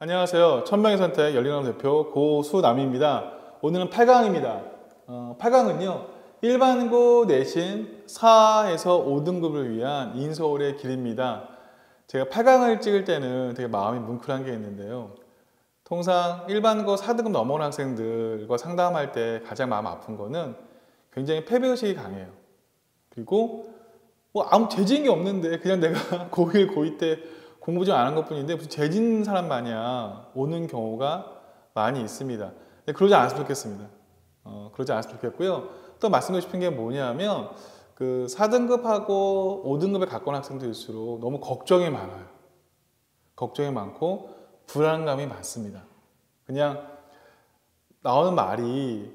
안녕하세요. 천명의 선택 열린왕 대표 고수남입니다. 오늘은 8강입니다. 8강은요. 일반고 내신 4에서 5등급을 위한 인서울의 길입니다. 제가 8강을 찍을 때는 되게 마음이 뭉클한 게 있는데요. 통상 일반고 4등급 넘어온 학생들과 상담할 때 가장 마음 아픈 거는 굉장히 패배의식이 강해요. 그리고 뭐 아무 죄진 게 없는데 그냥 내가 고1, 고2 때 공부 좀 안 한 것뿐인데 무슨 죄진 사람 마냥 오는 경우가 많이 있습니다. 근데 그러지 않았으면 좋겠습니다. 그러지 않았으면 좋겠고요. 또 말씀드리고 싶은 게 뭐냐면 그 4등급하고 5등급에 가까운 학생들일수록 너무 걱정이 많아요. 걱정이 많고 불안감이 많습니다. 그냥 나오는 말이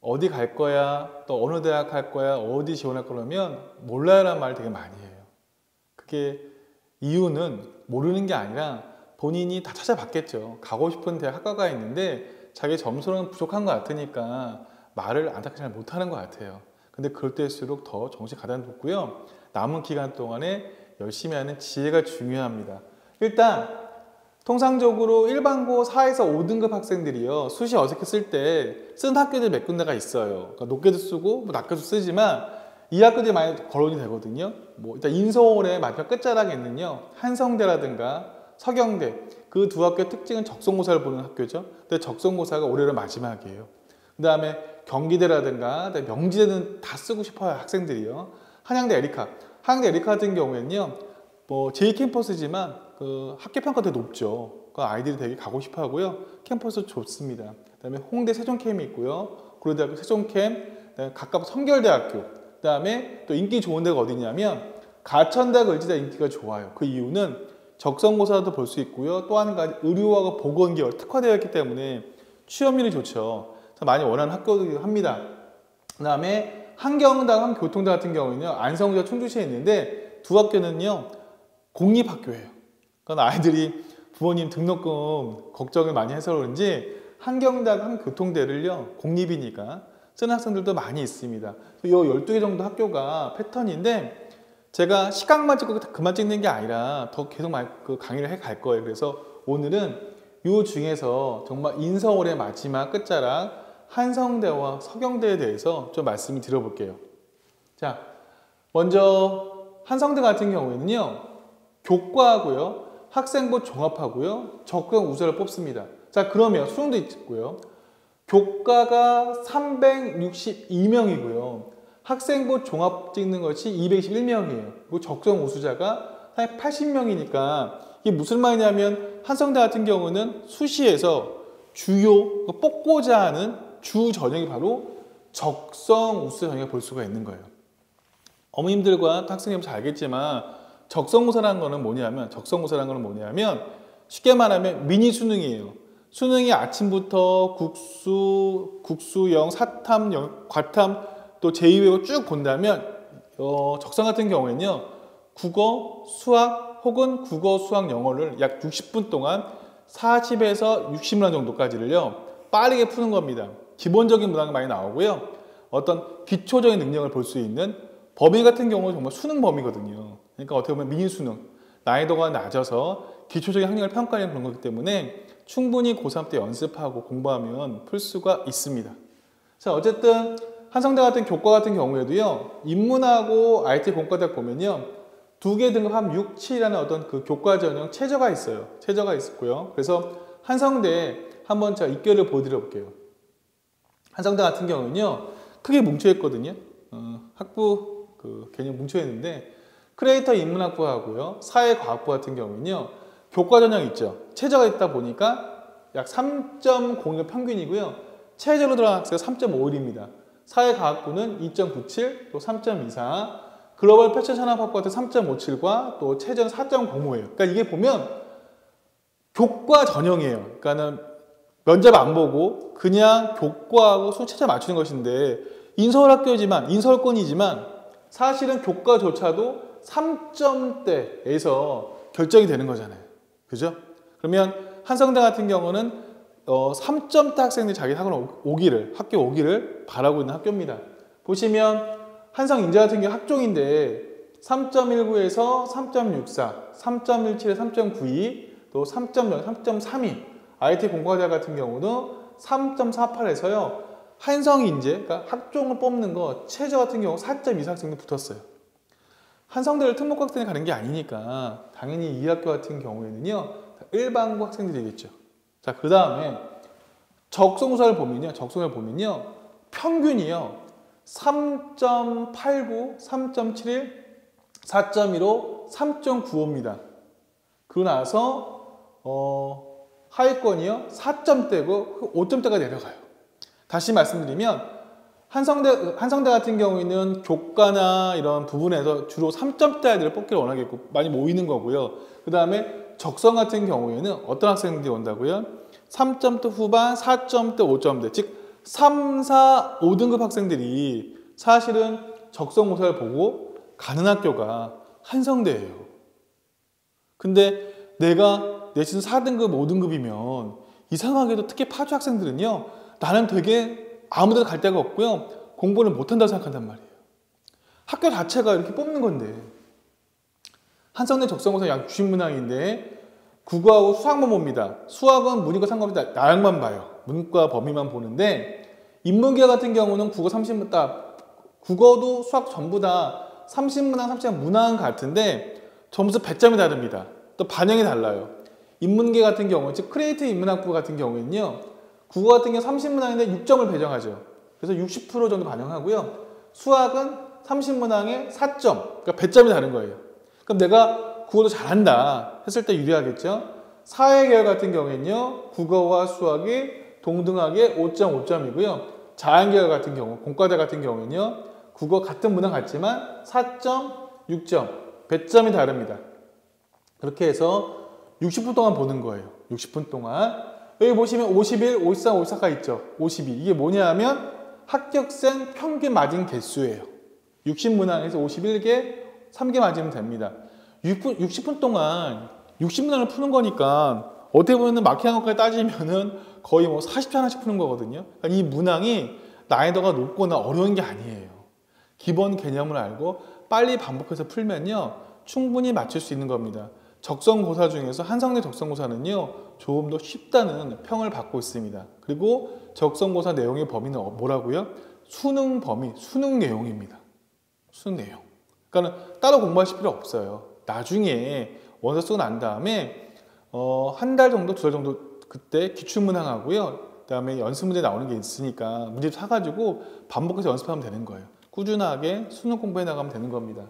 어디 갈 거야, 또 어느 대학 갈 거야, 어디 지원할 거라면 몰라요라는 말을 되게 많이 해요. 그게 이유는 모르는 게 아니라 본인이 다 찾아봤겠죠. 가고 싶은 대학 학과가 있는데 자기 점수는 부족한 것 같으니까 말을 안타깝게 잘 못하는 것 같아요. 근데 그럴 때일수록 더 정신 가다놓고요. 남은 기간 동안에 열심히 하는 지혜가 중요합니다. 일단 통상적으로 일반고 4에서 5등급 학생들이요. 수시 어색해 쓸 때 쓴 학교들 몇 군데가 있어요. 그러니까 높게도 쓰고 뭐 낮게도 쓰지만 이 학교들이 많이 거론이 되거든요. 뭐 일단 인서울의 마지막 끝자락에는요. 한성대라든가 서경대 그 두 학교의 특징은 적성고사를 보는 학교죠. 근데 적성고사가 올해로 마지막이에요. 그 다음에 경기대라든가 명지대는 다 쓰고 싶어요. 학생들이요. 한양대 에리카. 한양대 에리카 같은 경우에는요. 뭐 제2캠퍼스지만 그 학교평가 되게 높죠. 그 아이들이 되게 가고 싶어 하고요. 캠퍼스 좋습니다. 그 다음에 홍대 세종캠이 있고요. 고려대학교 세종캠, 그다음에 가까운 성결대학교, 그 다음에 또 인기 좋은 데가 어디냐면 가천대학 을지대 인기가 좋아요. 그 이유는 적성고사도 볼 수 있고요. 또 한 가지 의료하고 보건계열 특화되어 있기 때문에 취업률이 좋죠. 많이 원하는 학교들이 합니다. 그 다음에 한경대학, 한교통대 같은 경우는요. 안성대와 충주시에 있는데 두 학교는요. 공립학교예요. 그러니까 아이들이 부모님 등록금 걱정을 많이 해서 그런지 한경대학, 한교통대를요. 공립이니까 쓰는 학생들도 많이 있습니다. 이 12개 정도 학교가 패턴인데 제가 시각만 찍고 그만 찍는 게 아니라 더 계속 그 강의를 해 갈 거예요. 그래서 오늘은 이 중에서 정말 인서울의 마지막 끝자락 한성대와 서경대에 대해서 좀 말씀을 드려볼게요. 자, 먼저 한성대 같은 경우에는요. 교과하고요. 학생부 종합하고요. 적성 우수를 뽑습니다. 자, 그러면 수능도 있고요. 교과가 362명이고요. 학생부 종합 찍는 것이 221명이에요. 그리고 적성 우수자가 80명이니까 이게 무슨 말이냐면 한성대 같은 경우는 수시에서 주요 뽑고자 하는 주 전형이 바로 적성 우수 전형을 볼 수가 있는 거예요. 어머님들과 학생님은 잘 알겠지만 적성고사라는 거는 뭐냐면 쉽게 말하면 미니 수능이에요. 수능이 아침부터 국수형, 사탐, 과탐 또 제2외고 쭉 본다면 적성 같은 경우에는요. 국어, 수학 혹은 국어, 수학, 영어를 약 60분 동안 40에서 60문 정도까지를요. 빠르게 푸는 겁니다. 기본적인 문항이 많이 나오고요. 어떤 기초적인 능력을 볼 수 있는 범위 같은 경우는 정말 수능 범위거든요. 그러니까 어떻게 보면 미니 수능, 난이도가 낮아서 기초적인 학력을 평가하는 그런 거기 때문에 충분히 고3 때 연습하고 공부하면 풀 수가 있습니다. 자, 어쨌든 한성대 같은 교과 같은 경우에도요. 인문하고 IT 공과대학 보면요. 두 개 등급 한 6, 7이라는 어떤 그 교과 전형 최저가 있어요. 최저가 있고요. 그래서 한성대 한번 제가 입결을 보여드려 볼게요. 한성대 같은 경우는요. 크게 뭉쳐 있거든요. 학부 그 개념 뭉쳐 있는데 크리에이터 인문학부하고요. 사회과학부 같은 경우는요. 교과 전형 있죠. 최저가 있다 보니까 약 3.0이 평균이고요. 최저로 들어간 학생가 3.51입니다. 사회과학부는 2.97, 또 3.24, 글로벌 패션 산업학부 같은 3.57과 또 최저는 4.05예요. 그러니까 이게 보면 교과 전형이에요. 그러니까는 면접 안 보고 그냥 교과하고 순체제 맞추는 것인데 인서울권이지만 사실은 교과조차도 3점대에서 결정이 되는 거잖아요. 그죠? 그러면 한성대 같은 경우는 3점대 학생들이 자기 학교 오기를 바라고 있는 학교입니다. 보시면 한성인재 같은 경우 학종인데 3.19에서 3.64, 3.17에 3.92, 또 또 3.0, 3.32, IT 공과자 같은 경우도 3.48에서요. 한성인재, 그러니까 학종을 뽑는 거 최저 같은 경우 4.2 학생도 붙었어요. 한성대를 특목학생이 가는 게 아니니까 당연히 이 학교 같은 경우에는요. 일반고 학생들이겠죠. 자, 그 다음에 적성고사를 보면요. 평균이요. 3.89, 3.71, 4.15, 3.95입니다. 그러고 나서 하위권이요. 4점대고 5점대가 내려가요. 다시 말씀드리면 한성대 같은 경우에는 교과나 이런 부분에서 주로 3점대 아이들을 뽑기를 원하겠고 많이 모이는 거고요. 그 다음에 적성 같은 경우에는 어떤 학생들이 온다고요? 3점대 후반, 4점대, 5점대, 즉 3, 4, 5등급 학생들이 사실은 적성고사를 보고 가는 학교가 한성대예요. 근데 내가 내신 4등급, 5등급이면 이상하게도 특히 파주 학생들은요. 나는 되게 아무데도 갈 데가 없고요. 공부를 못한다고 생각한단 말이에요. 학교 자체가 이렇게 뽑는 건데 한성대 적성고사 약 60문항인데 국어하고 수학만 봅니다. 수학은 문이과 상관없이 나양만 봐요. 문과 범위만 보는데 인문계 같은 경우는 국어 30문 국어도 수학 전부 다 30문항, 30문항 문항은 같은데 점수 배점이 다릅니다. 또 반영이 달라요. 인문계 같은 경우, 즉 크리에이티브 인문학부 같은 경우에는요. 국어 같은 경우 30문항인데 6점을 배정하죠. 그래서 60% 정도 반영하고요. 수학은 30문항에 4점, 그러니까 배점이 다른 거예요. 그럼 내가 국어도 잘한다 했을 때 유리하겠죠. 사회계열 같은 경우에는요. 국어와 수학이 동등하게 5.5점이고요. 자연계열 같은 경우, 공과대 같은 경우에는요. 국어 같은 문항 같지만 4점, 6점, 배점이 다릅니다. 그렇게 해서 60분 동안 보는 거예요. 60분 동안. 여기 보시면 51, 53, 54가 있죠. 52. 이게 뭐냐 하면 합격생 평균 맞은 개수예요. 60문항에서 51개, 3개 맞으면 됩니다. 60분 동안 60문항을 푸는 거니까 어떻게 보면 마킹한 것까지 따지면은 거의 뭐 40초 하나씩 푸는 거거든요. 그러니까 이 문항이 난이도가 높거나 어려운 게 아니에요. 기본 개념을 알고 빨리 반복해서 풀면요. 충분히 맞출 수 있는 겁니다. 적성고사 중에서 한성대 적성고사는요. 조금 더 쉽다는 평을 받고 있습니다. 그리고 적성고사 내용의 범위는 뭐라고요? 수능 범위, 수능 내용입니다. 수능 내용. 그러니까 따로 공부하실 필요 없어요. 나중에 원서 쓰고 난 다음에 한 달 정도, 두 달 정도 그때 기출문항하고요. 그 다음에 연습 문제 나오는 게 있으니까 문제 사가지고 반복해서 연습하면 되는 거예요. 꾸준하게 수능 공부해 나가면 되는 겁니다.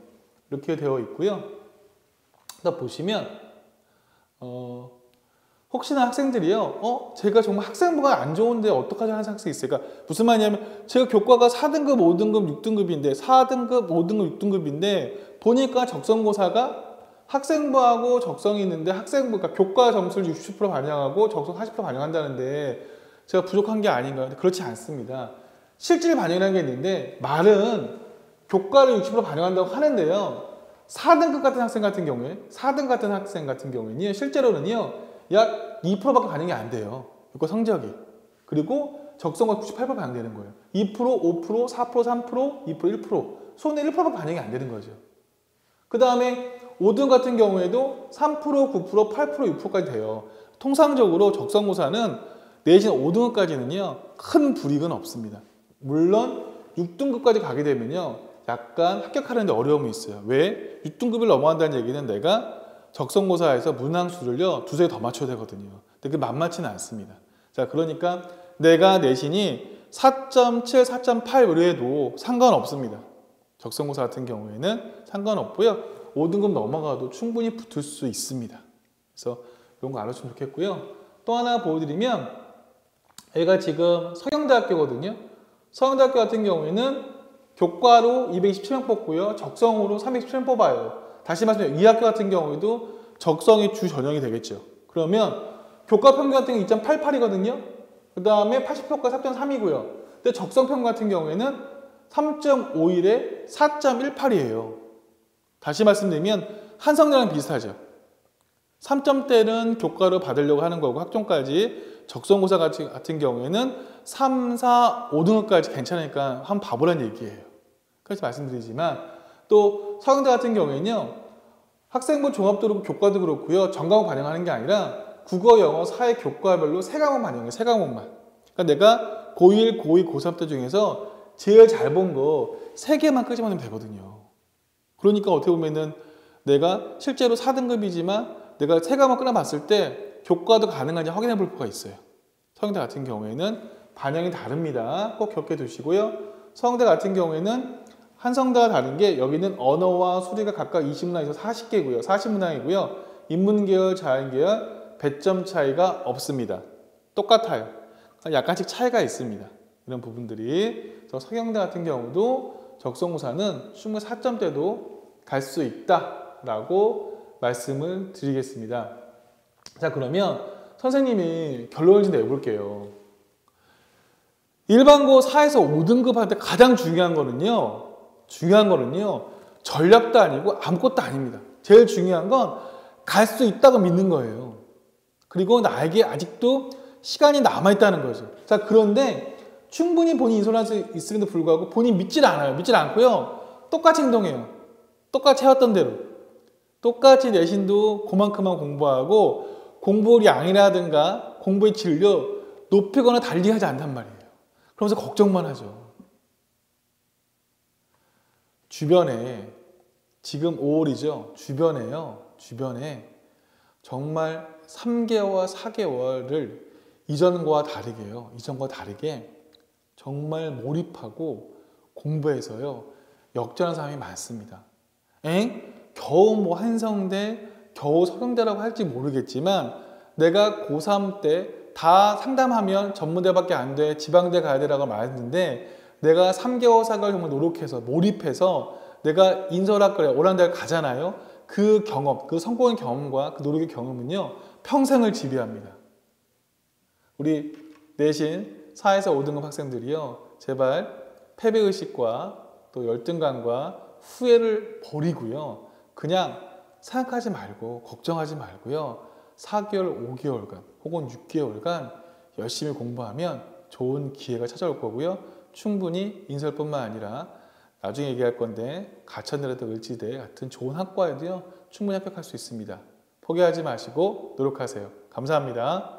이렇게 되어 있고요. 또 보시면 혹시나 학생들이요. 제가 정말 학생부가 안 좋은데 어떡하지 하는 학생이 있을까? 무슨 말이냐면 제가 교과가 4등급, 5등급, 6등급인데 4등급, 5등급, 6등급인데 보니까 적성고사가 학생부하고 적성이 있는데 학생부, 그러니까 교과 점수를 60% 반영하고 적성 40% 반영한다는데 제가 부족한 게 아닌가요? 그렇지 않습니다. 실질 반영이라는 게 있는데 말은 교과를 60% 반영한다고 하는데요. 4등급 같은 학생 같은 경우에 4등 같은 학생 같은 경우에는 실제로는요. 약 2%밖에 반영이 안 돼요. 교과 성적이. 그리고 적성과 98% 반영되는 거예요. 2%, 5%, 4%, 3%, 2%, 1%. 손에 1%밖에 반영이 안 되는 거죠. 그 다음에 5등 같은 경우에도 3%, 9%, 8%, 6%까지 돼요. 통상적으로 적성고사는 내신 5등급까지는요. 큰 불이익은 없습니다. 물론 6등급까지 가게 되면요. 약간 합격하는데 어려움이 있어요. 왜? 6등급을 넘어간다는 얘기는 내가 적성고사에서 문항 수를요. 두세 개 더 맞춰야 되거든요. 근데 그게 만만치는 않습니다. 자, 그러니까 내가 내신이 4.7, 4.8 의뢰도 상관없습니다. 적성고사 같은 경우에는 상관없고요. 5등급 넘어가도 충분히 붙을 수 있습니다. 그래서 이런 거 알아주시면 좋겠고요. 또 하나 보여드리면 얘가 지금 서경대학교거든요. 서경대학교 같은 경우에는 교과로 227명 뽑고요. 적성으로 327명 뽑아요. 다시 말씀드리면 이 학교 같은 경우에도 적성이 주 전형이 되겠죠. 그러면 교과 평균 같은 경우 2.88이거든요. 그 다음에 80%가 4.3이고요. 근데 적성 평균 같은 경우에는 3.51에 4.18이에요. 다시 말씀드리면 한성대랑 비슷하죠. 3점대는 교과로 받으려고 하는 거고 학종까지 적성고사 같은 경우에는 3, 4, 5등급까지 괜찮으니까 한번 봐보라는 얘기예요. 그래서 말씀드리지만 또 서경대 같은 경우에는요. 학생부 종합도 그렇고 교과도 그렇고요. 전과목 반영하는 게 아니라 국어, 영어, 사회, 교과별로 3과목 반영해요. 3과목만. 그러니까 내가 고1, 고2, 고3 때 중에서 제일 잘 본 거 3개만 끄집어내면 되거든요. 그러니까 어떻게 보면은 내가 실제로 4등급이지만 내가 3과목 끊어봤을 때 교과도 가능한지 확인해 볼 필요가 있어요. 서영대 같은 경우에는 반영이 다릅니다. 꼭 기억해 두시고요. 서영대 같은 경우에는 한성대와 다른 게 여기는 언어와 수리가 각각 20문항에서 40개고요. 40문항이고요. 인문계열, 자연계열 배점 차이가 없습니다. 똑같아요. 약간씩 차이가 있습니다. 이런 부분들이. 그래서 서경대 같은 경우도 적성고사는 충분히 4점대도 갈 수 있다라고 말씀을 드리겠습니다. 자, 그러면 선생님이 결론을 좀 내볼게요. 일반고 4에서 5등급 할 때 가장 중요한 거는요. 전략도 아니고 아무것도 아닙니다. 제일 중요한 건 갈 수 있다고 믿는 거예요. 그리고 나에게 아직도 시간이 남아있다는 거죠. 자, 그런데 충분히 본인이 인솔할 수 있음에도 불구하고 본인이 믿질 않아요. 믿질 않고요. 똑같이 행동해요. 똑같이 해왔던 대로. 똑같이 내신도 그만큼만 공부하고 공부 양이라든가 공부의 질도 높이거나 달리 하지 않단 말이에요. 그러면서 걱정만 하죠. 주변에 지금 5월이죠. 주변에 정말 3개월, 4개월을 이전과 다르게 정말 몰입하고 공부해서요. 역전한 사람이 많습니다. 겨우 뭐 한성대, 겨우 서경대라고 할지 모르겠지만 내가 고3 때 다 상담하면 전문대밖에 안 돼, 지방대 가야 되라고 말했는데 내가 3개월, 4개월 정말 노력해서 몰입해서 내가 인서울학과에 오란대를 가잖아요. 그 경험, 그 성공의 경험과 그 노력의 경험은요. 평생을 지배합니다. 우리 내신 4에서 5등급 학생들이요. 제발 패배의식과 또 열등감과 후회를 버리고요. 그냥 생각하지 말고 걱정하지 말고요. 4개월, 5개월간 혹은 6개월간 열심히 공부하면 좋은 기회가 찾아올 거고요. 충분히 인설뿐만 아니라 나중에 얘기할 건데 가천대라든가 을지대 같은 좋은 학과에도요. 충분히 합격할 수 있습니다. 포기하지 마시고 노력하세요. 감사합니다.